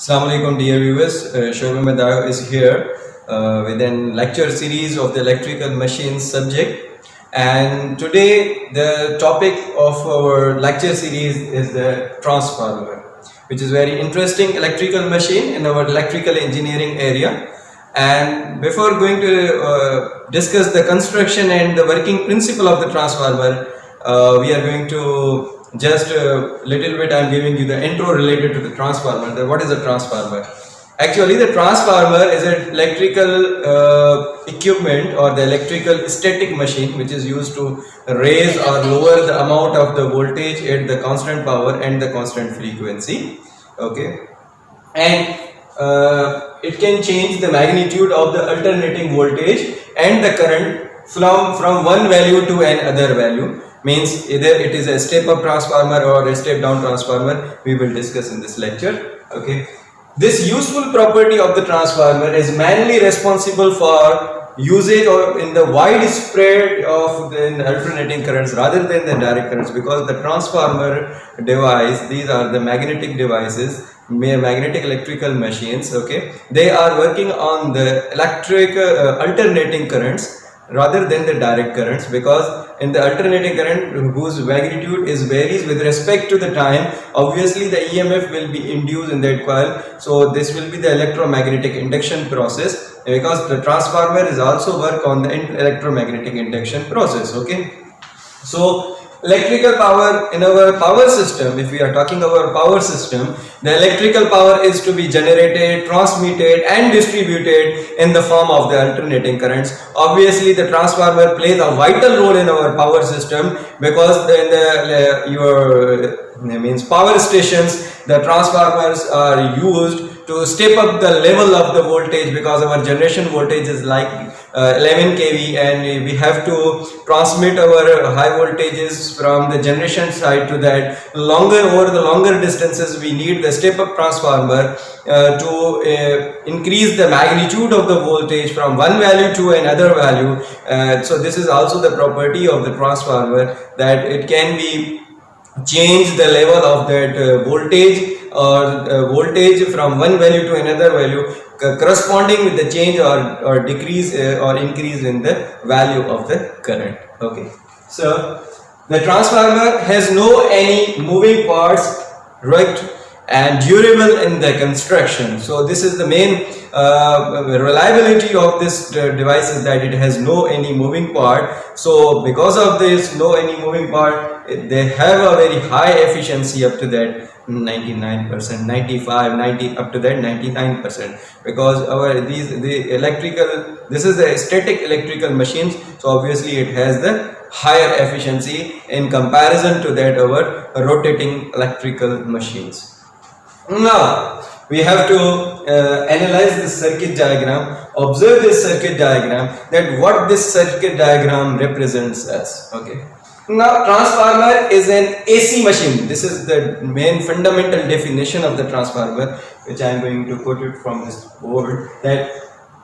Assalamu alaikum dear viewers, Shoaib Ahmed Dayo is here with an lecture series of the electrical machines subject, and today the topic of our lecture series is the transformer, which is very interesting electrical machine in our electrical engineering area. And before going to discuss the construction and the working principle of the transformer, we are going to just a little bit. I'm giving you the intro related to the transformer. What is a transformer? Actually, the transformer is an electrical equipment or the electrical static machine which is used to raise or lower the amount of the voltage at the constant power and the constant frequency. Okay, and it can change the magnitude of the alternating voltage and the current from one value to another value. Means either it is a step up transformer or a step down transformer. We will discuss in this lecture. Okay, this useful property of the transformer is mainly responsible for usage or in the wide spread of the alternating currents rather than the direct currents, because the transformer device, these are the magnetic devices, magnetic electrical machines. Okay, they are working on the electric alternating currents rather than the direct currents, because in the alternating current whose magnitude is varies with respect to the time, obviously the EMF will be induced in that coil. So this will be the electromagnetic induction process, because the transformer is also work on the electromagnetic induction process. Okay, so electrical power in our power system, if we are talking about power system, the electrical power is to be generated, transmitted and distributed in the form of the alternating currents. Obviously the transformer plays a vital role in our power system, because means power stations, the transformers are used to step up the level of the voltage, because our generation voltage is like 11 kV, and we have to transmit our high voltages from the generation side to that over the longer distances. We need the step up transformer to increase the magnitude of the voltage from one value to another value. So this is also the property of the transformer, that it can be change the level of that voltage or voltage from one value to another value, corresponding with the change or decrease or increase in the value of the current. Okay, so the transformer has no any moving parts, right, and durable in the construction. So this is the main reliability of this device, is that it has no any moving part. So because of this no any moving part, they have a very high efficiency up to that 99%, 95, 90, up to that 99%, because this is the static electrical machines. So obviously it has the higher efficiency in comparison to that our rotating electrical machines. Now we have to analyze this circuit diagram, observe this circuit diagram, that what this circuit diagram represents as. Okay, now transformer is an AC machine. This is the main fundamental definition of the transformer, which I am going to quote it from this board, that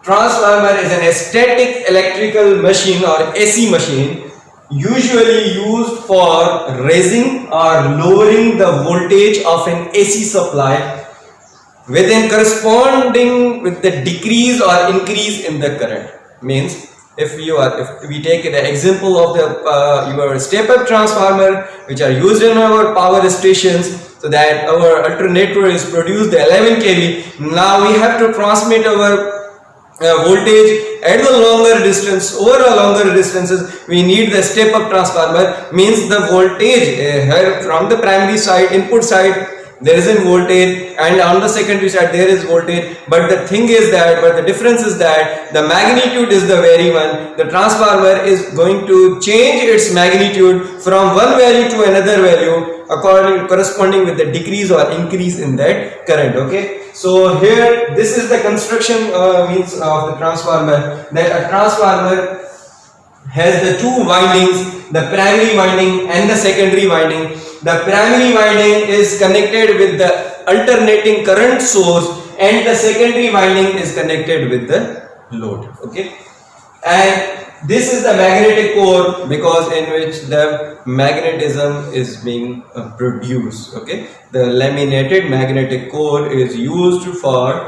transformer is an static electrical machine or AC machine, usually used for raising or lowering the voltage of an AC supply within corresponding with the decrease or increase in the current. Means if we take the example of the your step up transformer which are used in our power stations, so that our alternator is produced the 11 kV. Now we have to transmit our voltage at the longer distance, over a longer distances. We need the step up transformer. Means the voltage from the primary side, input side, there is a voltage, and on the secondary side there is voltage, but the thing is that, but the difference is that the magnitude is the very one. The transformer is going to change its magnitude from one value to another value corresponding with the decrease or increase in that current. Okay, so here this is the construction means of the transformer, that a transformer has the two windings, the primary winding and the secondary winding. The primary winding is connected with the alternating current source, and the secondary winding is connected with the load. Okay, and this is the magnetic core, because in which the magnetism is being produced. Okay, the laminated magnetic core is used on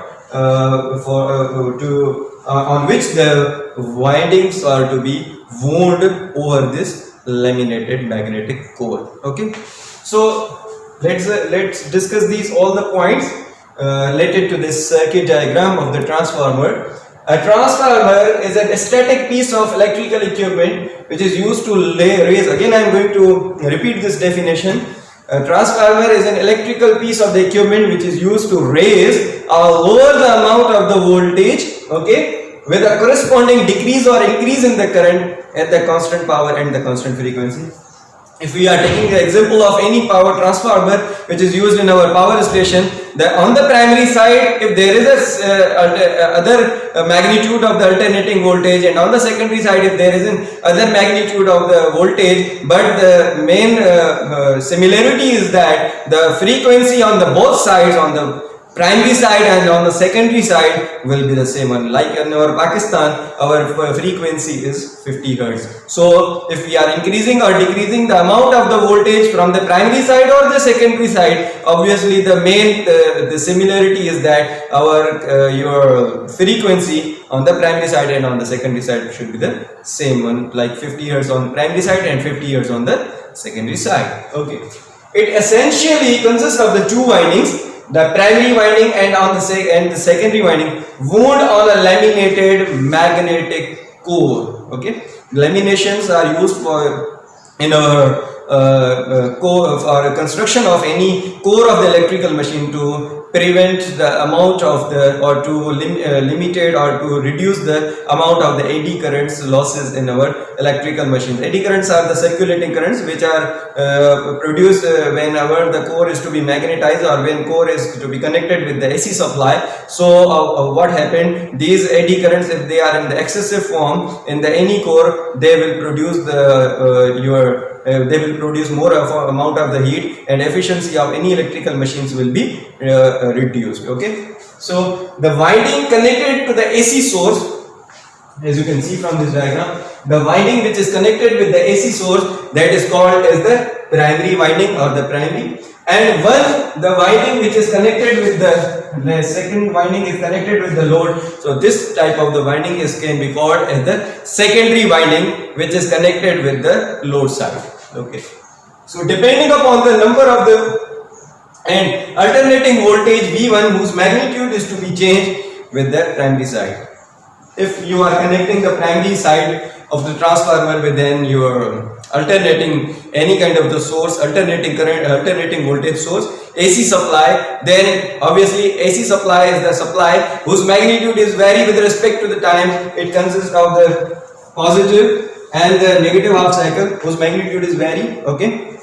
which the windings are to be wound over this laminated magnetic core. Okay, so let's discuss these all the points related to this circuit diagram of the transformer. A transformer is a static piece of electrical equipment which is used to raise. Again, I am going to repeat this definition. A transformer is an electrical piece of the equipment which is used to raise or lower the amount of the voltage, okay, with a corresponding decrease or increase in the current at the constant power and the constant frequency. If we are taking the example of any power transformer which is used in our power station, on the primary side, if there is a other magnitude of the alternating voltage, and on the secondary side if there is an other magnitude of the voltage, but the main similarity is that the frequency on the both sides, on the primary side and on the secondary side, will be the same one. Like in our Pakistan, our frequency is 50 Hz. So if we are increasing or decreasing the amount of the voltage from the primary side or the secondary side, obviously the main the similarity is that your frequency on the primary side and on the secondary side should be the same one, like 50 Hz on the primary side and 50 Hz on the secondary side. Okay, it essentially consists of the two windings, the primary winding and the secondary winding, wound on a laminated magnetic core. Okay, laminations are used in our core for construction of any core of the electrical machine to prevent the amount of the, or to limited or to reduce the amount of the eddy currents losses in our electrical machines. Eddy currents are the circulating currents which are produced whenever the core is to be magnetized or when core is to be connected with the AC supply. So what happened, these eddy currents, if they are in the excessive form in the any core, they will produce they will produce more amount of the heat, and efficiency of any electrical machines will be reduced. Okay, so the winding connected to the AC source, as you can see from this diagram, the winding which is connected with the AC source, that is called as the primary winding or the primary, and the winding which is connected with the second winding is connected with the load. So this type of the winding can be called as the secondary winding, which is connected with the load side. Okay, so depending upon the number of the and alternating voltage V1 whose magnitude is to be changed with the primary side. If you are connecting the primary side of the transformer with then your alternating any kind of the source, alternating current, alternating voltage source, AC supply, then obviously AC supply is the supply whose magnitude is vary with respect to the time. It consists of the positive and the negative half cycle whose magnitude is vary. Okay,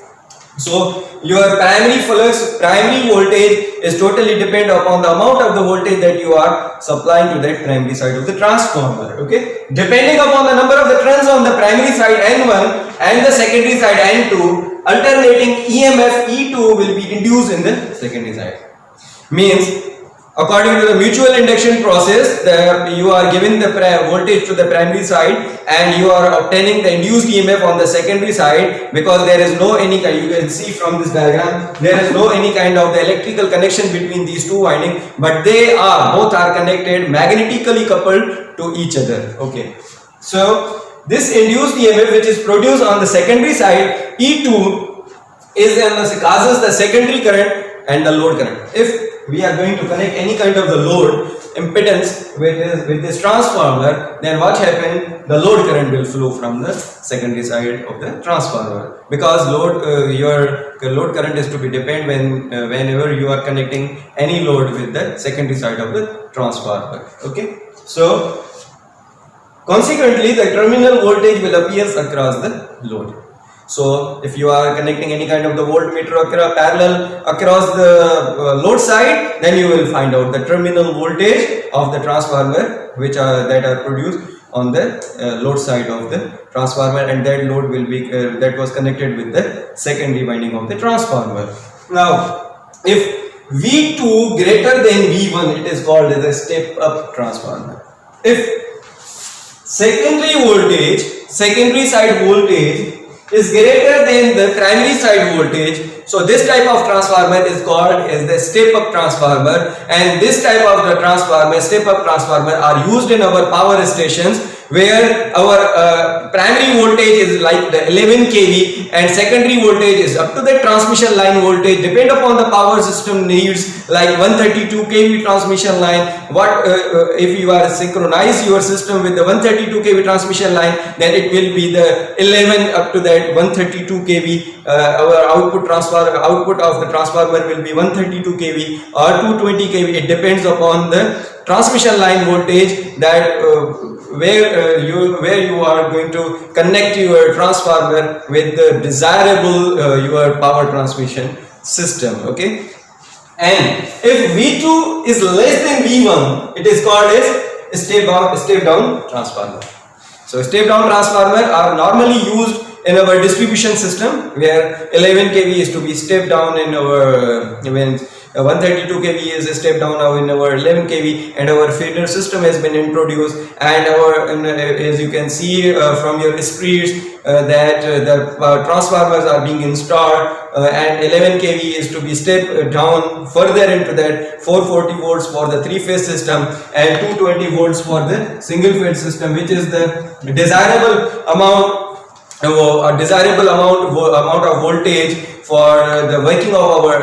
so your primary flux, primary voltage is totally depend upon the amount of the voltage that you are supplying to that primary side of the transformer. Okay, depending upon the number of the turns on the primary side N1 and the secondary side N2, alternating EMF E2 will be induced in the secondary side. Means, according to the mutual induction process, you are giving the voltage to the primary side and you are obtaining the induced EMF on the secondary side, because there is no any kind, you can see from this diagram, there is no any kind of the electrical connection between these two windings, but both are connected, magnetically coupled to each other. Okay, so this induced EMF which is produced on the secondary side E2 causes the secondary current and the load current. If we are going to connect any kind of the load impedance with this transformer, then what happens? The load current will flow from the secondary side of the transformer, because your load current is to be depend whenever you are connecting any load with the secondary side of the transformer. Okay, so consequently the terminal voltage will appear across the load. So if you are connecting any kind of the voltmeter parallel across the load side, then you will find out the terminal voltage of the transformer that are produced on the load side of the transformer, and that load will be that was connected with the secondary winding of the transformer. Now, if V2 greater than V1, it is called as a step up transformer. If secondary side voltage is greater than the primary side voltage. So this type of transformer is called as the step up transformer, and this type of the transformer, step up transformer, are used in our power stations where our primary voltage is like the 11 kV and secondary voltage is up to the transmission line voltage, depend upon the power system needs, like 132 kV transmission line. What if you are synchronize your system with the 132 kV transmission line, then it will be the 11 up to that 132 kV. Our output of the transformer will be 132 kV or 220 kV. It depends upon the transmission line voltage that where you are going to connect your transformer with the desirable your power transmission system. Okay, and if V2 is less than V1, it is called as step down transformer. So step down transformer are normally used in our distribution system where 11 kV is to be stepped down in our when 132 kV is a step down now in our 11 kV, and our feeder system has been introduced, and as you can see from your screens that the transformers are being installed, and 11 kV is to be stepped down further into that 440 volts for the three-phase system and 220 volts for the single-phase system, which is the desirable amount of voltage for the working of our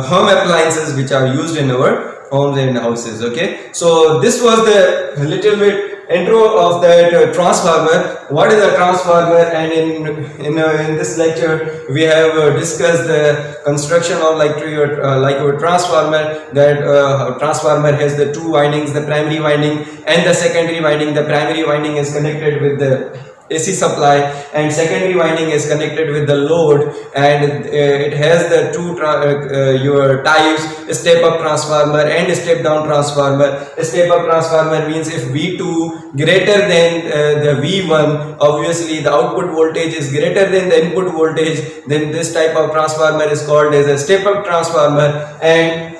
home appliances which are used in our homes and houses. Okay, so this was the little bit intro of that transformer. What is a transformer? And in this lecture we have discussed the construction of like a transformer. That transformer has the two windings, the primary winding and the secondary winding. The primary winding is connected with the AC supply and secondary winding is connected with the load, and it has the two your types, step up transformer and step down transformer. Step up transformer means if V2 greater than the V1, obviously the output voltage is greater than the input voltage, then this type of transformer is called as a step up transformer. And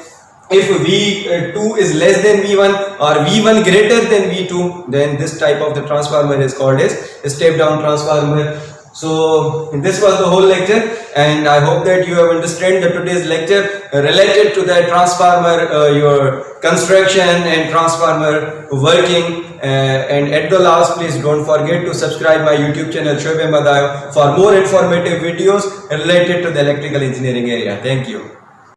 if V2 is less than V1 or V1 greater than V2, then this type of the transformer is called as a step down transformer. So this was the whole lecture, and I hope that you have understood the today's lecture related to the transformer, your construction and transformer working. And at the last, please don't forget to subscribe my YouTube channel Shoaib Ahmed Ayo for more informative videos related to the electrical engineering area. Thank you.